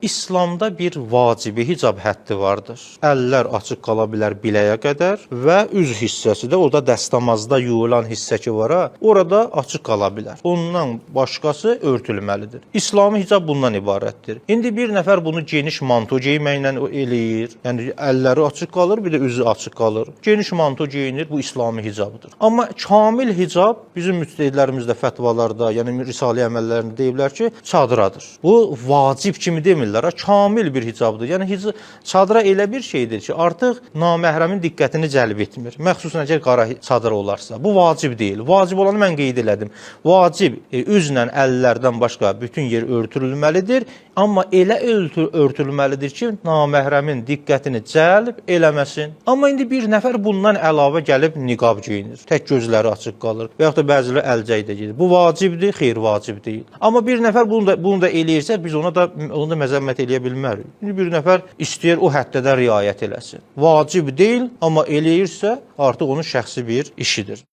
İslamda bir vacibi hicab həddi vardır. Əllər açıq qala bilər biləyə qədər və üz hissəsi də orada dəstəmazda yuyulan hissə ki var, orada açıq qala bilər. Ondan başqası örtülməlidir. İslami hicab bundan ibarətdir. İndi bir nəfər bunu geniş manto geyməklə eləyir. Yəni əlləri açıq qalır, bir də üzü açıq qalır. Geniş manto geyinir, bu İslami hicabdır. Amma kamil hicab bizim müctəhidlərimizdə fətvalarda, yəni risale əməllərində deyiblər ki, çadıradır. Bu vacib kimi demirlər, kamil bir hicabdır. Yəni çadıra elə bir şeydir ki, artıq naməhrəmin diqqətini cəlb etmir. Məxsusən əgər qara çadır olarsa. Bu vacib deyil. Vacib olanı mən qeyd elədim. Vacib üzlə əllərdən başqa bütün yer örtülməlidir. Amma elə örtülməlidir ki, naməhrəmin diqqətini cəlb eləməsin. Amma indi bir nəfər bundan əlavə gəlib niqab geyinir. Tək gözləri açıq qalır və yaxud da bəziləri əlcək də gedir. Bu vacibdir, xeyr vacib deyil. Amma bir nəfər bunu da eləyirsə, biz onu da məzəmmət eləyə bilmərik. İndi bir nəfər istəyir o həddədə riayət eləsin. Vacib deyil, amma eləyirsə, artıq onun şəxsi bir işidir.